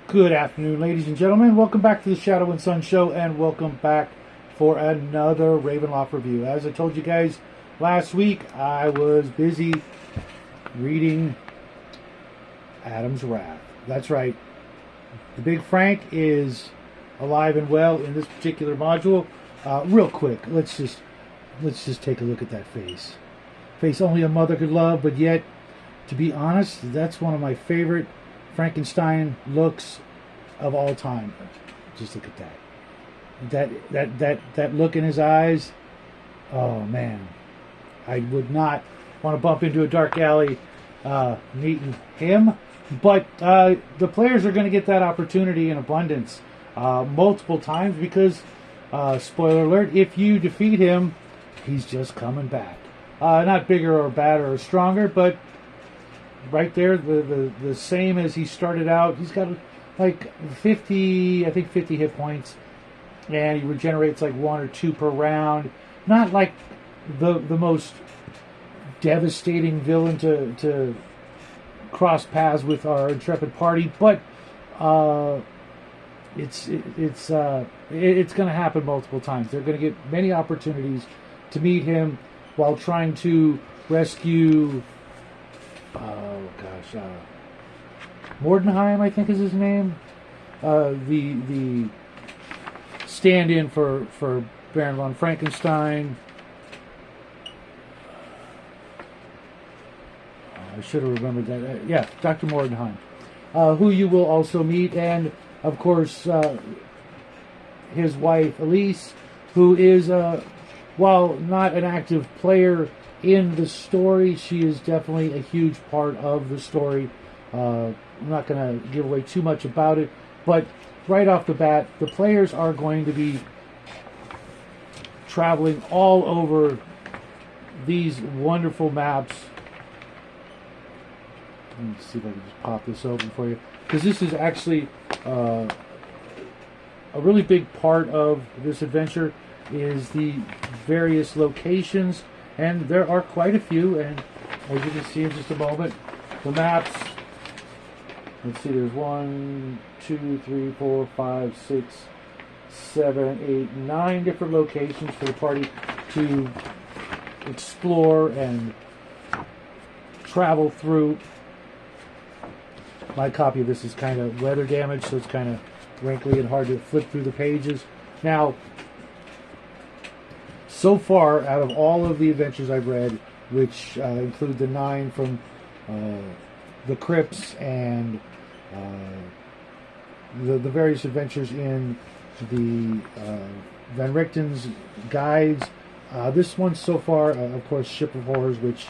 Good afternoon, ladies and gentlemen. Welcome back to the Shadow and Sun Show, and welcome back for another Ravenloft review. As I told you guys last week, I was busy reading Adam's Wrath. That's right. The Big Frank is alive and well in this particular module. Real quick, let's just take a look at that face. Face only a mother could love, but yet, to be honest, that's one of my favorite Frankenstein looks of all time. Just look at that look in his eyes. Oh man, I would not want to bump into a dark alley meeting him. But the players are going to get that opportunity in abundance multiple times because, spoiler alert, if you defeat him, he's just coming back. Not bigger or badder or stronger, but right there, the same as he started out. He's got like 50 hit points, and he regenerates like 1 or 2 per round. Not like the most devastating villain to cross paths with our intrepid party, but it's going to happen multiple times. They're going to get many opportunities to meet him while trying to rescue. Mordenheim, I think is his name. The stand-in for Baron von Frankenstein. I should have remembered that. Yeah, Dr. Mordenheim, who you will also meet, and of course his wife Elise, who is while not an active player in the story, she is definitely a huge part of the story. I'm not going to give away too much about it, but right off the bat, the players are going to be traveling all over these wonderful maps. Let me see if I can just pop this open for you, because this is actually a really big part of this adventure is the various locations. And there are quite a few, and as you can see in just a moment, the maps, let's see, there's 1, 2, 3, 4, 5, 6, 7, 8, 9 different locations for the party to explore and travel through. My copy of this is kind of weather damaged, so it's kind of wrinkly and hard to flip through the pages. Now, so far, out of all of the adventures I've read, which include the 9 from the Crypts and the various adventures in the Van Richten's guides, this one so far, of course, Ship of Horrors, which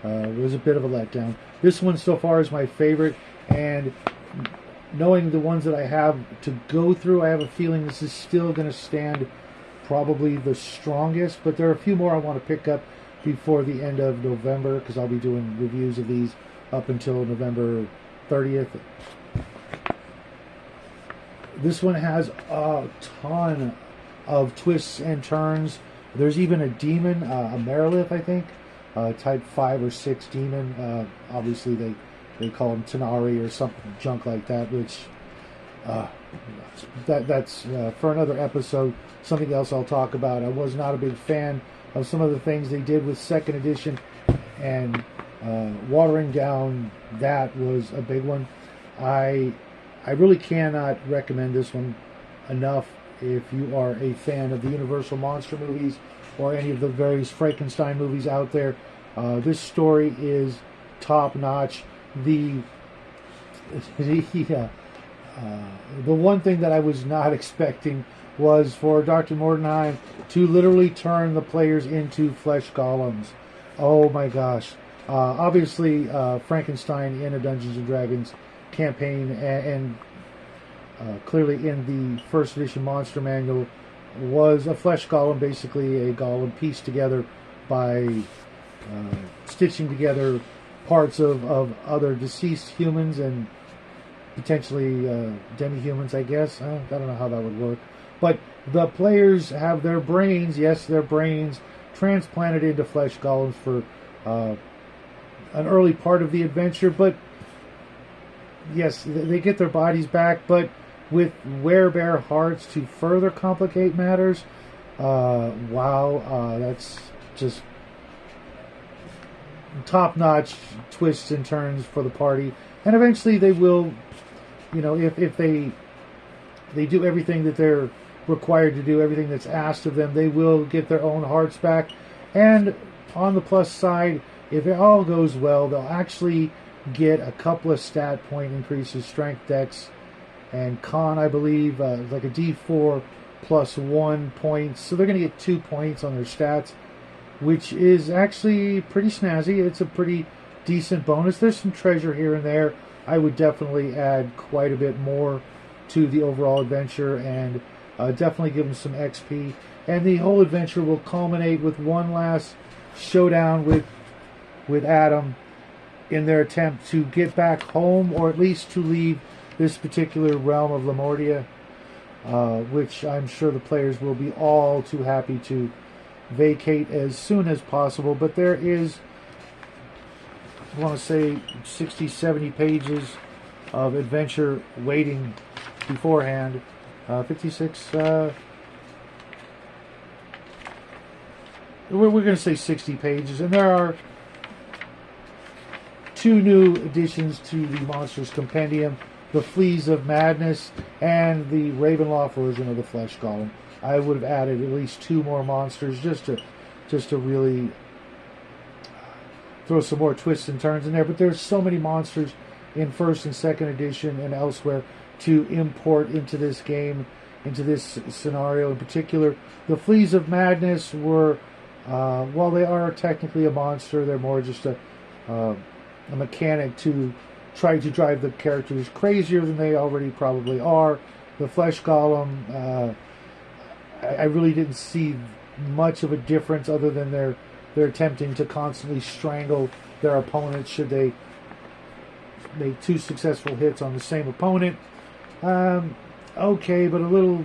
was a bit of a letdown. This one so far is my favorite, and knowing the ones that I have to go through, I have a feeling this is still going to stand probably the strongest, but there are a few more I want to pick up before the end of November, because I'll be doing reviews of these up until November 30th. This one has a ton of twists and turns. There's even a demon, a Merilith, I think, type 5 or 6 demon. Obviously they call him Tanari or something junk like that, which that's for another episode. Something else I'll talk about. I was not a big fan of some of the things they did with 2nd edition, and watering down that was a big one. I really cannot recommend this one enough if you are a fan of the Universal Monster movies or any of the various Frankenstein movies out there. This story is top notch. The one thing that I was not expecting was for Dr. Mordenheim to literally turn the players into flesh golems. Oh my gosh. Obviously, Frankenstein in a Dungeons & Dragons campaign, and clearly in the 1st edition monster manual, was a flesh golem, basically a golem pieced together by stitching together parts of other deceased humans and potentially demi-humans, I guess. I don't know how that would work. But the players have their brains, yes, their brains, transplanted into flesh golems for an early part of the adventure, but yes, they get their bodies back, but with werebear hearts to further complicate matters, wow, that's just top-notch twists and turns for the party. And eventually they will, if they do everything that they're required to do, everything that's asked of them, they will get their own hearts back. And on the plus side, if it all goes well, they'll actually get a couple of stat point increases, strength, dex, and con, I believe, like a d4 plus 1 points. So they're going to get 2 points on their stats, which is actually pretty snazzy. It's a pretty decent bonus. There's some treasure here and there. I would definitely add quite a bit more to the overall adventure, and definitely give them some XP. And the whole adventure will culminate with one last showdown with Adam in their attempt to get back home, or at least to leave this particular realm of Lemordia, which I'm sure the players will be all too happy to vacate as soon as possible. But there is, I want to say, 60, 70 pages of adventure waiting beforehand. 56, we're going to say 60 pages, and there are 2 new additions to the Monsters Compendium: the Fleas of Madness and the Ravenloft version of the Flesh Golem. I would have added at least 2 more monsters just to really throw some more twists and turns in there. But there's so many monsters in 1st and 2nd edition and elsewhere to import into this game, into this scenario in particular. The Fleas of Madness were, while they are technically a monster, they're more just a mechanic to try to drive the characters crazier than they already probably are. The Flesh Golem, I really didn't see much of a difference other than they're attempting to constantly strangle their opponents should they make 2 successful hits on the same opponent. Okay, but a little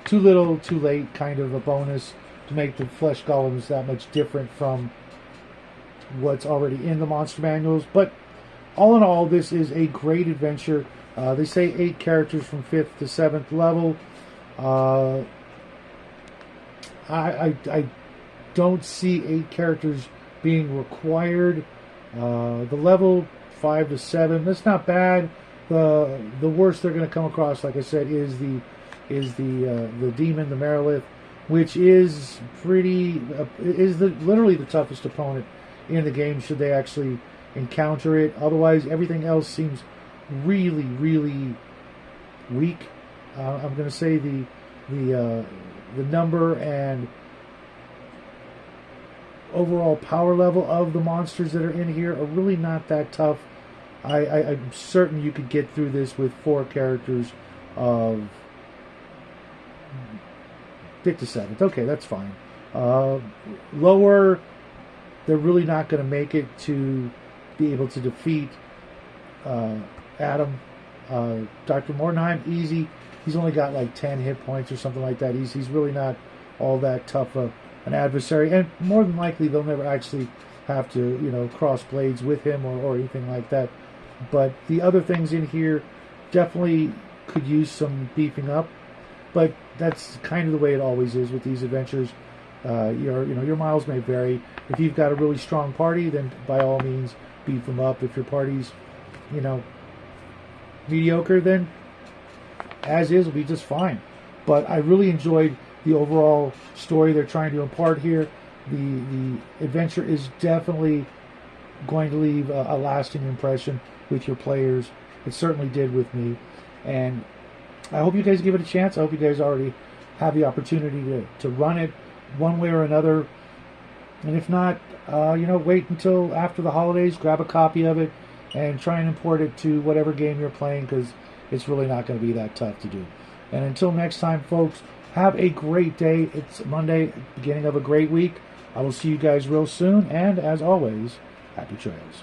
too little, too late kind of a bonus to make the Flesh Golems that much different from what's already in the monster manuals. But all in all, this is a great adventure. They say 8 characters from 5th to 7th level. I don't see 8 characters being required. The level 5 to 7, that's not bad. The worst they're going to come across, like I said, is the demon, the Merilith, which is literally the toughest opponent in the game should they actually encounter it. Otherwise, everything else seems really, really weak. I'm going to say the number and overall power level of the monsters that are in here are really not that tough. I'm certain you could get through this with 4 characters of 5th to 7th. Okay, that's fine. Lower, they're really not going to make it to be able to defeat Adam. Dr. Mordenheim, easy. He's only got like 10 hit points or something like that. He's really not all that tough an adversary, and more than likely they'll never actually have to cross blades with him or anything like that. But the other things in here definitely could use some beefing up, but that's kind of the way it always is with these adventures. Your miles may vary. If you've got a really strong party, then by all means beef them up. If your party's mediocre, then as is will be just fine. But I really enjoyed the overall story they're trying to impart here. The adventure is definitely going to leave a lasting impression with your players. It certainly did with me, and I hope you guys give it a chance. I hope you guys already have the opportunity to run it one way or another, and if not, wait until after the holidays, grab a copy of it and try and import it to whatever game you're playing, because it's really not going to be that tough to do. And until next time, folks, have a great day. It's Monday, beginning of a great week. I will see you guys real soon, and as always, happy trails.